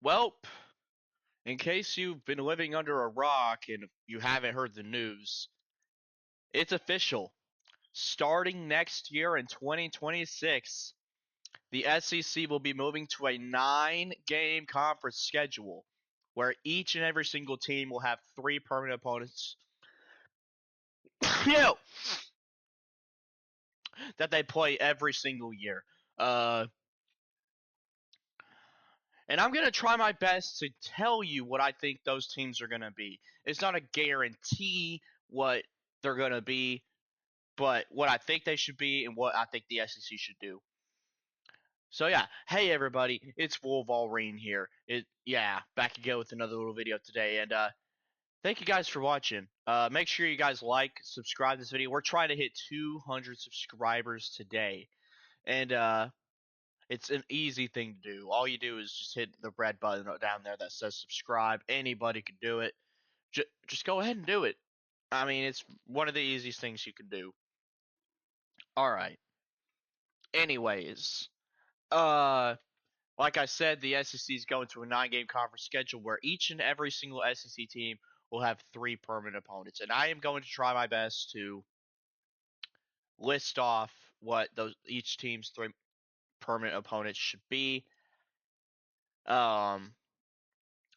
Well, in case you've been living under a rock and you haven't heard the news, it's official. Starting next year in 2026, the SEC will be moving to a 9-game conference schedule where each and every single team will have 3 permanent opponents that they play every single year. Uh, and I'm going to try my best to tell you what I think those teams are going to be. It's not a guarantee what they're going to be, but what I think they should be and what I think the SEC should do. So yeah, hey everybody, it's Wolverine here. Back again with another little video today, and thank you guys for watching. Make sure you guys like, subscribe to this video. We're trying to hit 200 subscribers today, and it's an easy thing to do. All you do is just hit the red button down there that says subscribe. Anybody can do it. Just go ahead and do it. I mean, it's one of the easiest things you can do. All right. Anyways, uh, like I said, the SEC is going to a 9-game conference schedule where each and every single SEC team will have 3 permanent opponents, and I am going to try my best to list off what those each team's 3 permanent opponents should be. Um,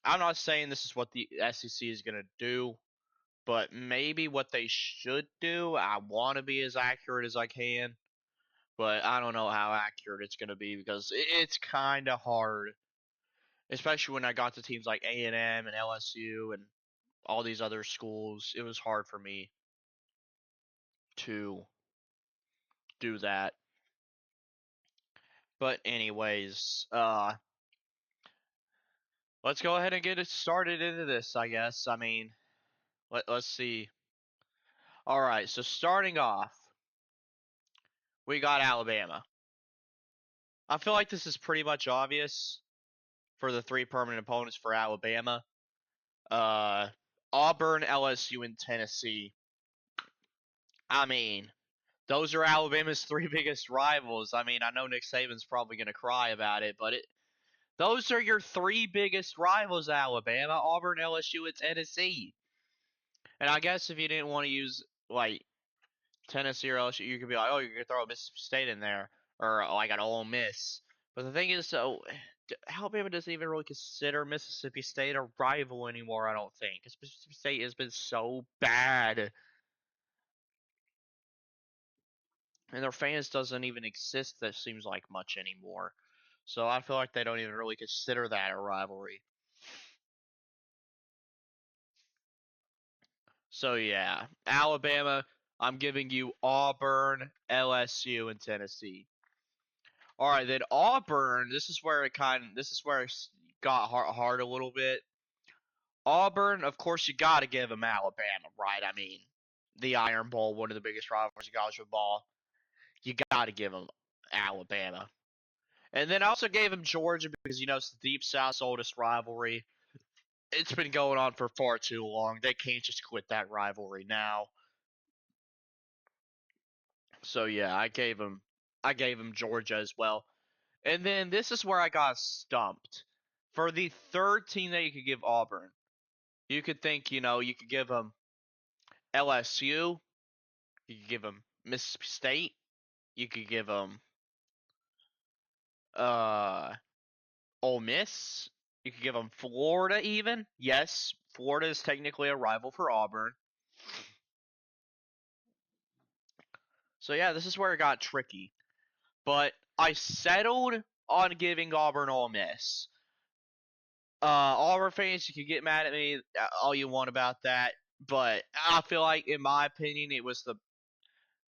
I'm not saying this is what the SEC is going to do, but maybe what they should do. I want to be as accurate as I can, but I don't know how accurate it's going to be because it's kind of hard, especially when I got to teams like A&M and LSU and all these other schools. It was hard for me to do that. But anyways, let's go ahead and get it started into this, I guess. I mean, let's see. All right, so starting off, we got Alabama. I feel like this is pretty much obvious for the 3 permanent opponents for Alabama. Uh, Auburn, LSU, and Tennessee. I mean, those are Alabama's 3 biggest rivals. I mean, I know Nick Saban's probably going to cry about it, but those are your 3 biggest rivals, Alabama, Auburn, LSU, and Tennessee. And I guess if you didn't want to use, like, Tennessee or LSU, you could be like, oh, you could throw Mississippi State in there, or like an Ole Miss. But the thing is, so Alabama doesn't even really consider Mississippi State a rival anymore. I don't think, because Mississippi State has been so bad, and their fans doesn't even exist. That seems like much anymore. So I feel like they don't even really consider that a rivalry. So yeah, Alabama. I'm giving you Auburn, LSU, and Tennessee. All right, then Auburn. This is where it got hard a little bit. Auburn, of course, you got to give them Alabama, right? I mean, the Iron Bowl, one of the biggest rivalries in college football. You got to give them Alabama. And then I also gave them Georgia because it's the Deep South's oldest rivalry. It's been going on for far too long. They can't just quit that rivalry now. So yeah, I gave them Georgia as well. And then this is where I got stumped. For the third team that you could give Auburn, you could think, you could give them LSU, you could give them Mississippi State, you could give them uh, Ole Miss, you could give them Florida even. Yes, Florida is technically a rival for Auburn. So yeah, this is where it got tricky. But I settled on giving Auburn Ole Miss. Auburn fans, you can get mad at me all you want about that, but I feel like, in my opinion, it was the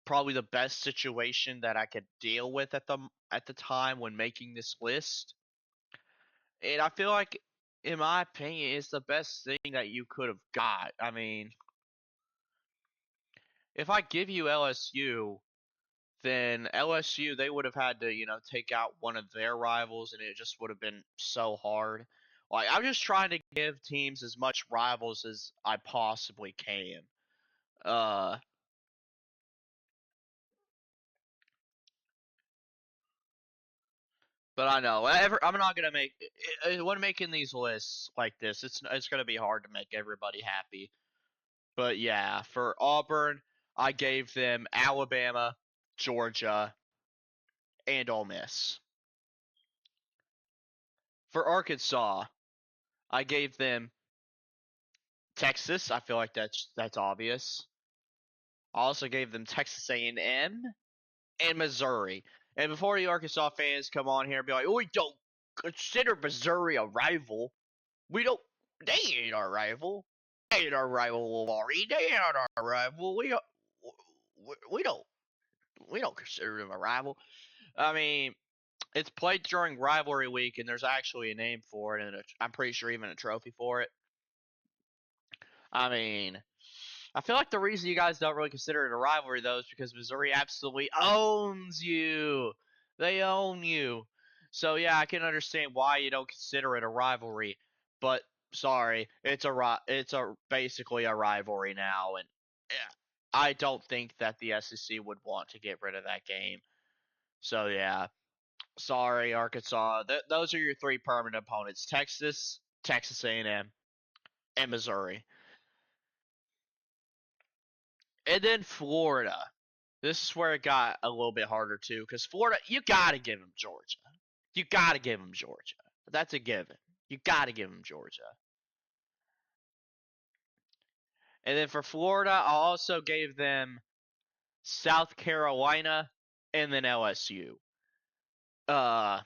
probably the best situation that I could deal with at the time when making this list. And I feel like, in my opinion, it's the best thing that you could have got. I mean, if I give you LSU, then LSU, they would have had to, take out one of their rivals, and it just would have been so hard. Like, I'm just trying to give teams as much rivals as I possibly can. Uh, But I know I'm not gonna make when making these lists like this. It's gonna be hard to make everybody happy. But yeah, for Auburn, I gave them Alabama, Georgia, and Ole Miss. For Arkansas, I gave them Texas. I feel like that's obvious. I also gave them Texas A&M and Missouri. And before the Arkansas fans come on here and be like, "Oh, we don't consider Missouri a rival. We don't. They ain't our rival. They ain't our rival, Wolverine. They ain't our rival. We don't. We don't consider them a rival." I mean, it's played during rivalry week, and there's actually a name for it, and I'm pretty sure even a trophy for it. I mean, I feel like the reason you guys don't really consider it a rivalry though is because Missouri absolutely owns you. They own you. So yeah, I can understand why you don't consider it a rivalry. But sorry, it's a basically a rivalry now, and yeah, I don't think that the SEC would want to get rid of that game. So yeah, sorry Arkansas. Those are your three permanent opponents: Texas, Texas A&M, and Missouri. And then Florida. This is where it got a little bit harder too, because Florida, you gotta give them Georgia. You gotta give them Georgia. That's a given. You gotta give them Georgia. And then for Florida, I also gave them South Carolina and then LSU. Uh,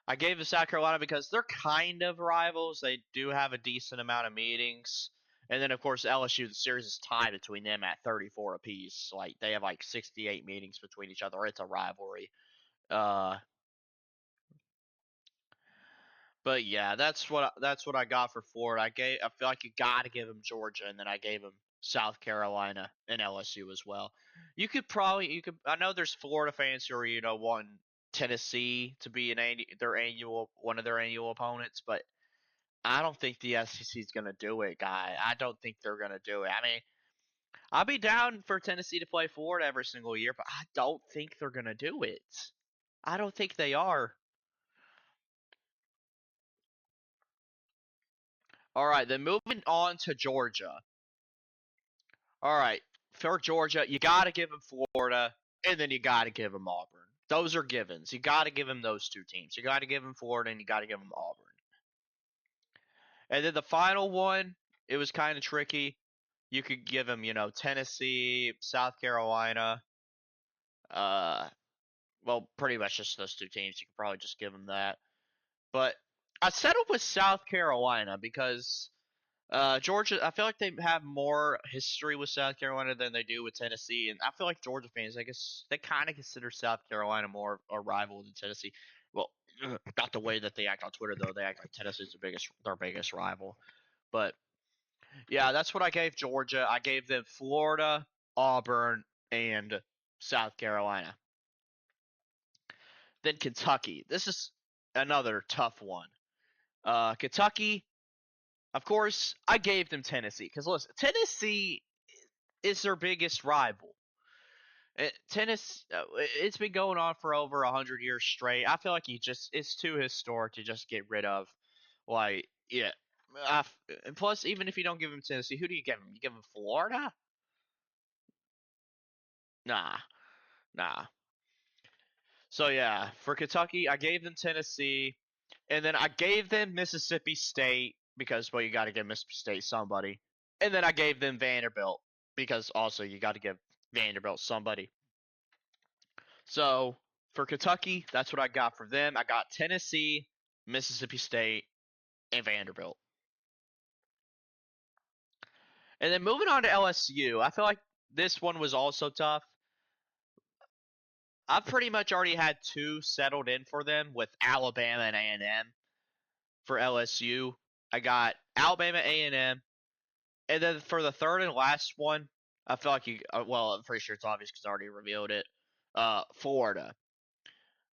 I gave them South Carolina because they're kind of rivals. They do have a decent amount of meetings. And then, of course, LSU, the series is tied between them at 34 apiece. Like, they have like 68 meetings between each other. It's a rivalry. Uh, But yeah, that's what I got for Florida. I feel like you got to give him Georgia, and then I gave him South Carolina and LSU as well. You could I know there's Florida fans who are want Tennessee to be their annual one of their annual opponents, but I don't think the SEC is gonna do it, guy. I don't think they're gonna do it. I mean, I'll be down for Tennessee to play Florida every single year, but I don't think they're gonna do it. I don't think they are. All right, then moving on to Georgia. All right, for Georgia, you got to give them Florida, and then you got to give them Auburn. Those are givens. You got to give them those two teams. You got to give them Florida, and you got to give them Auburn. And then the final one, it was kind of tricky. You could give them, Tennessee, South Carolina. Uh, well, pretty much just those two teams. You could probably just give them that. But I settled with South Carolina because Georgia, I feel like they have more history with South Carolina than they do with Tennessee, and I feel like Georgia fans, I guess, they kind of consider South Carolina more a rival than Tennessee. Well, not the way that they act on Twitter though. They act like Tennessee's their biggest rival. But yeah, that's what I gave Georgia. I gave them Florida, Auburn, and South Carolina. Then Kentucky. This is another tough one. Kentucky, of course, I gave them Tennessee because listen, Tennessee is their biggest rival. Tennis, it's been going on for over 100 years straight. I feel like it's too historic to just get rid of. Like, yeah. And plus, even if you don't give him Tennessee, who do you give him? You give him Florida? Nah, nah. So yeah, for Kentucky, I gave them Tennessee, and then I gave them Mississippi State because well, you got to give Mississippi State somebody, and then I gave them Vanderbilt because also you got to give Vanderbilt somebody. So for Kentucky, that's what I got for them. I got Tennessee, Mississippi State, and Vanderbilt. And then moving on to LSU, I feel like this one was also tough. I've pretty much already had two settled in for them with Alabama and A&M. For LSU, I got Alabama A&M, and then for the third and last one, I feel like well, I'm pretty sure it's obvious because I already revealed it. Florida.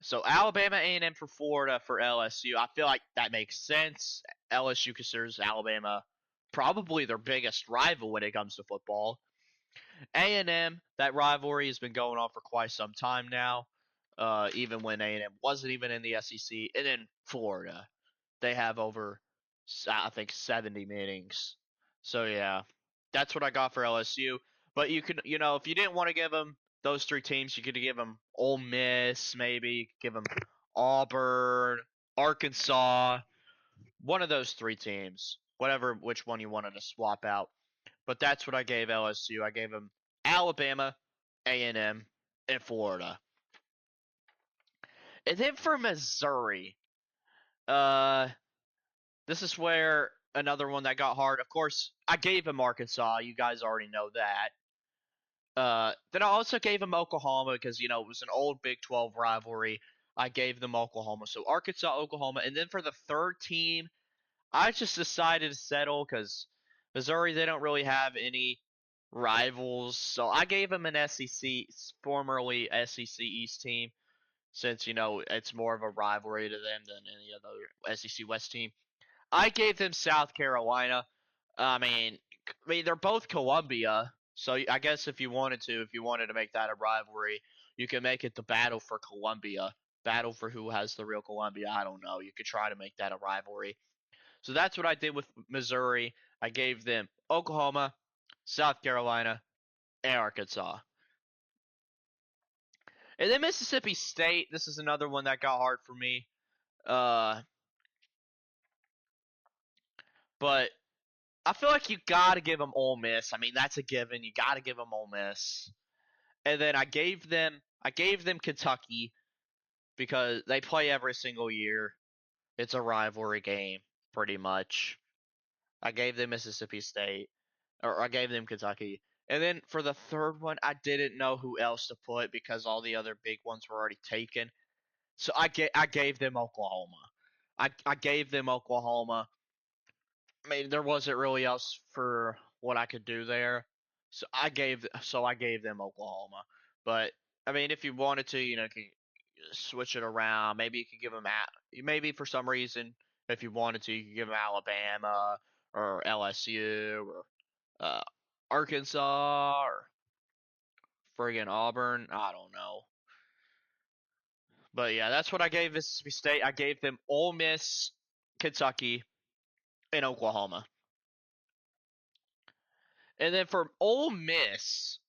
So Alabama A&M for Florida for LSU. I feel like that makes sense. LSU considers Alabama probably their biggest rival when it comes to football. A&M, that rivalry has been going on for quite some time now. even when A&M wasn't even in the SEC. And then Florida, they have over, I think, 70 meetings. So yeah, that's what I got for LSU. But you could, if you didn't want to give them those three teams, you could give them Ole Miss, maybe you could give them Auburn, Arkansas, one of those three teams, whatever, which one you wanted to swap out. But that's what I gave LSU. I gave them Alabama, A&M, and Florida. And then for Missouri, uh, this is where another one that got hard. Of course, I gave him Arkansas. You guys already know that. Then I also gave him Oklahoma because it was an old Big 12 rivalry. I gave them Oklahoma. So Arkansas, Oklahoma, and then for the third team, I just decided to settle because Missouri, they don't really have any rivals. So I gave them an SEC, formerly SEC East team, since it's more of a rivalry to them than any other SEC West team. I gave them South Carolina. I mean they're both Columbia, so I guess if you wanted to make that a rivalry, you can make it the battle for Columbia, battle for who has the real Columbia. I don't know. You could try to make that a rivalry. So that's what I did with Missouri. I gave them Oklahoma, South Carolina, and Arkansas. And then Mississippi State. This is another one that got hard for me. Uh, but I feel like you gotta give them Ole Miss. I mean, that's a given. You gotta give them Ole Miss. And then I gave them Kentucky because they play every single year. It's a rivalry game, pretty much. I gave them Mississippi State, or I gave them Kentucky. And then for the third one, I didn't know who else to put because all the other big ones were already taken. So I gave them Oklahoma. I gave them Oklahoma. I mean, there wasn't really else for what I could do there, so I gave them Oklahoma. But I mean, if you wanted to, you could switch it around. Maybe you could give them maybe for some reason, if you wanted to, you could give them Alabama or LSU or uh, Arkansas or friggin' Auburn. I don't know. But yeah, that's what I gave Mississippi State. I gave them Ole Miss, Kentucky, and Oklahoma. And then for Ole Miss,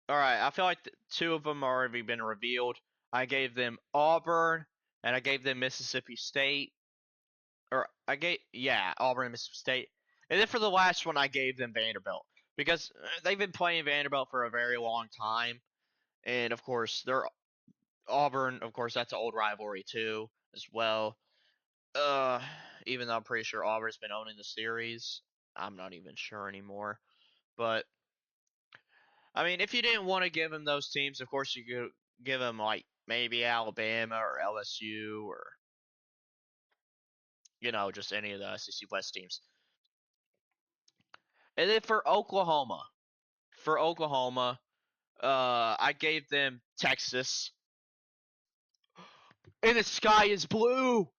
all right, I feel like two of them already been revealed. I gave them Auburn and I gave them Mississippi State. Auburn and Mississippi State. And then for the last one, I gave them Vanderbilt because they've been playing Vanderbilt for a very long time, and of course they're Auburn. Of course, that's an old rivalry too, as well. Uh, Even though I'm pretty sure Auburn's been owning the series, I'm not even sure anymore. But I mean, if you didn't want to give them those teams, of course you could give them like maybe Alabama or LSU or just any of the SEC West teams. And then for Oklahoma, I gave them Texas. And the sky is blue.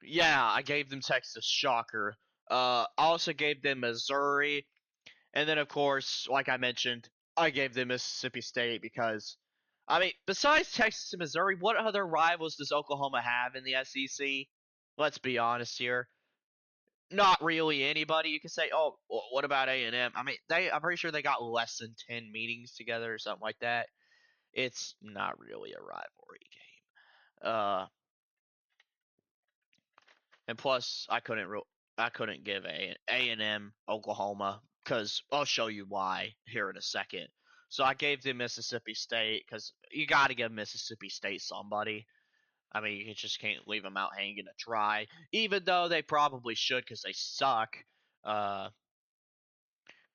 Yeah, I gave them Texas. Shocker. I also gave them Missouri, and then of course, like I mentioned, I gave them Mississippi State because, I mean, besides Texas and Missouri, what other rivals does Oklahoma have in the SEC? Let's be honest here. Not really anybody. You could say, oh, what about A&M? I mean, I'm pretty sure they got less than 10 meetings together or something like that. It's not really a rivalry game. And plus, I couldn't give A&M Oklahoma because I'll show you why here in a second. So I gave them Mississippi State because you got to give Mississippi State somebody. I mean, you just can't leave them out hanging to dry, even though they probably should because they suck. Uh,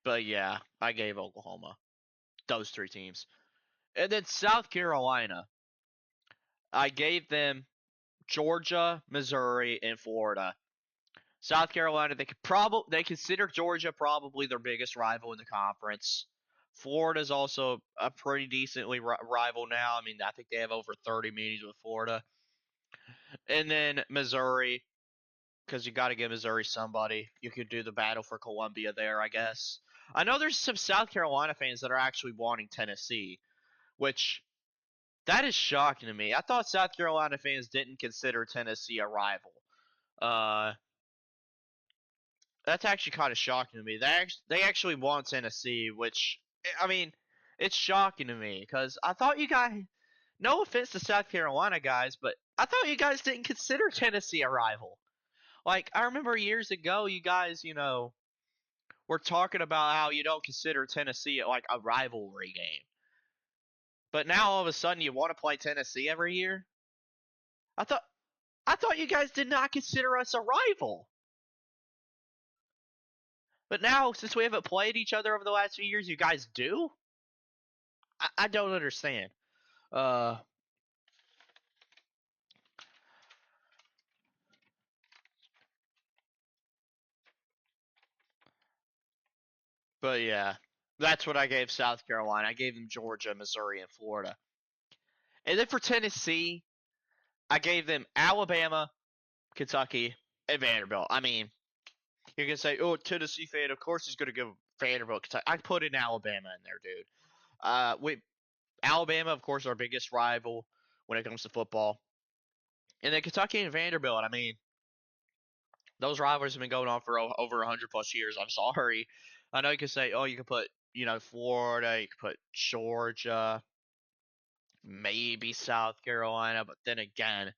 but yeah, I gave Oklahoma those three teams, and then South Carolina, I gave them Georgia, Missouri, and Florida. South Carolina, they consider Georgia probably their biggest rival in the conference. Florida's also a pretty decently rival now. I mean, I think they have over 30 meetings with Florida. And then Missouri, because you got to give Missouri somebody. You could do the battle for Columbia there, I guess. I know there's some South Carolina fans that are actually wanting Tennessee, which That is shocking to me. I thought South Carolina fans didn't consider Tennessee a rival. Uh, that's actually kind of shocking to me. They actually want Tennessee, which I mean, it's shocking to me because I thought you guys. No offense to South Carolina guys, but I thought you guys didn't consider Tennessee a rival. Like I remember years ago, you guys, were talking about how you don't consider Tennessee like a rivalry game, but now all of a sudden you want to play Tennessee every year. I thought I thought you guys did not consider us a rival. But now, since we haven't played each other over the last few years, you guys do? I don't understand. Uh, but yeah, that's what I gave South Carolina. I gave them Georgia, Missouri, and Florida. And then for Tennessee, I gave them Alabama, Kentucky, and Vanderbilt. I mean, you can say, "Oh, Tennessee fan, of course he's going to give Vanderbilt, Kentucky." I put in Alabama in there, dude. We Alabama, of course, our biggest rival when it comes to football, and then Kentucky and Vanderbilt. I mean, those rivalries have been going on for over 100 plus years. I'm sorry. I know you can say, oh, you can put, Florida, you can put Georgia, maybe South Carolina, but then again,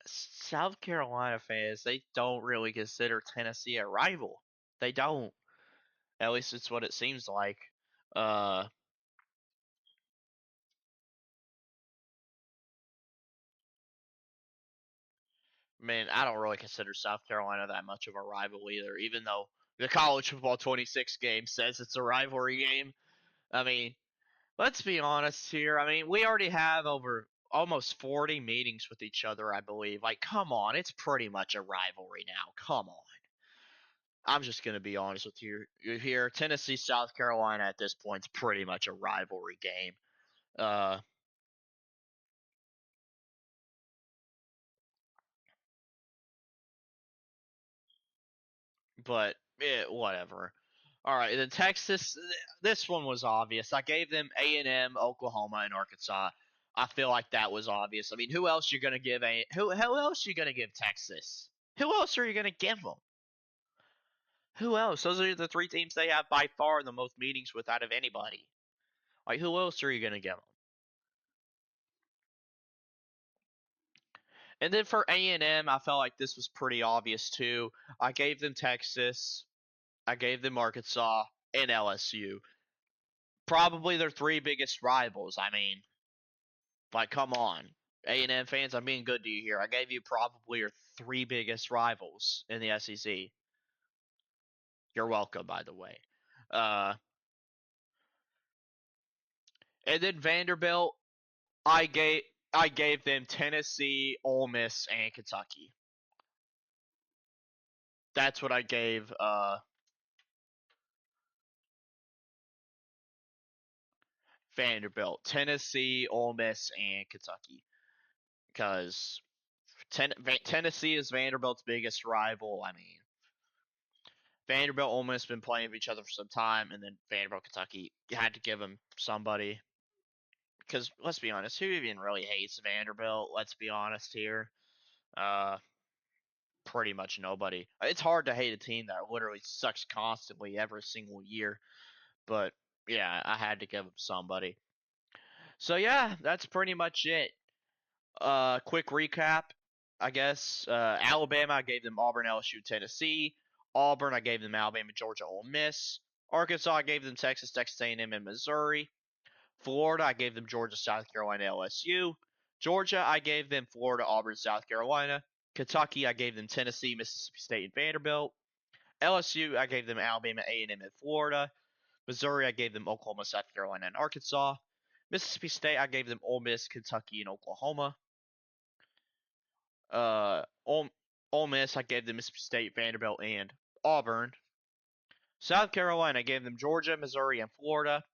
South Carolina fans, they don't really consider Tennessee a rival. They don't. At least it's what it seems like. Uh, Man, I don't really consider South Carolina that much of a rival either, even though the college football 26 game says it's a rivalry game. I mean, let's be honest here. I mean, we already have over almost 40 meetings with each other, I believe. Like, come on, it's pretty much a rivalry now. Come on. I'm just going to be honest with you here. Tennessee, South Carolina at this point is pretty much a rivalry game. Uh, but whatever. All right, then Texas. This one was obvious. I gave them A&M, Oklahoma, and Arkansas. I feel like that was obvious. I mean, who else you gonna give who else you gonna give Texas? Who else are you gonna give them? Who else? Those are the three teams they have by far the most meetings with out of anybody. Like, who else are you gonna give them? And then for A&M, I felt like this was pretty obvious too. I gave them Texas, I gave them Arkansas, and LSU. Probably their three biggest rivals. I mean, like, come on. A&M fans, I'm being good to you here. I gave you probably your three biggest rivals in the SEC. You're welcome, by the way. Uh, and then Vanderbilt, I gave I gave them Tennessee, Ole Miss, and Kentucky. That's what I gave Vanderbilt, Tennessee, Ole Miss, and Kentucky. Because Tennessee is Vanderbilt's biggest rival. I mean, Vanderbilt, Ole Miss been playing with each other for some time, and then Vanderbilt, Kentucky, you had to give them somebody. Because let's be honest, who even really hates Vanderbilt? Let's be honest here. Uh, Pretty much nobody. It's hard to hate a team that literally sucks constantly every single year. But yeah, I had to give them somebody. So yeah, that's pretty much it. Quick recap, I guess. Alabama, I gave them Auburn, LSU, Tennessee. Auburn, I gave them Alabama, Georgia, Ole Miss. Arkansas, I gave them Texas, Texas A&M, and Missouri. Florida, I gave them Georgia, South Carolina, LSU. Georgia, I gave them Florida, Auburn, South Carolina. Kentucky, I gave them Tennessee, Mississippi State, and Vanderbilt. LSU, I gave them Alabama, A&M, and Florida. Missouri, I gave them Oklahoma, South Carolina, and Arkansas. Mississippi State, I gave them Ole Miss, Kentucky, and Oklahoma. Uh, Ole, Ole Miss, I gave them Mississippi State, Vanderbilt, and Auburn. South Carolina, I gave them Georgia, Missouri, and Florida.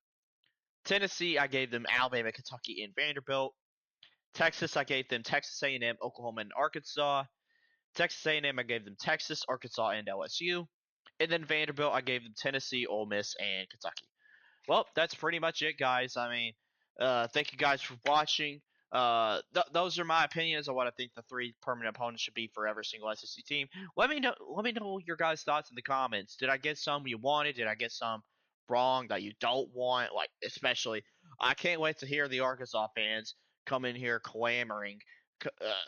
Tennessee, I gave them Alabama, Kentucky, and Vanderbilt. Texas, I gave them Texas A&M, Oklahoma, and Arkansas. Texas A&M, I gave them Texas, Arkansas, and LSU. And then Vanderbilt, I gave them Tennessee, Ole Miss, and Kentucky. Well, that's pretty much it, guys. I mean, thank you guys for watching. Those are my opinions on what I think the 3 permanent opponents should be for every single SEC team. Let me know. Let me know your guys' thoughts in the comments. Did I get some you wanted? Did I get some wrong that you don't want? Like, especially, I can't wait to hear the Arkansas fans come in here clamoring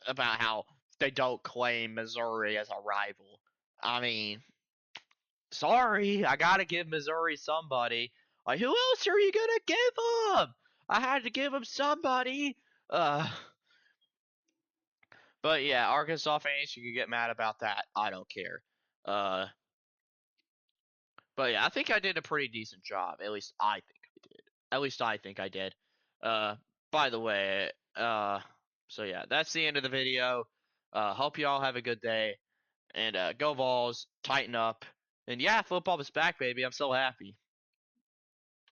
about how they don't claim Missouri as a rival. I mean, sorry, I gotta give Missouri somebody. Like, who else are you gonna give them? I had to give them somebody. Uh, but yeah, Arkansas fans, you can get mad about that. I don't care. Uh, but yeah, I think I did a pretty decent job. At least I think I did. At least I think I did. Uh, by the way, so yeah, that's the end of the video. Hope you all have a good day. And go Vols, tighten up. And yeah, football is back, baby. I'm so happy.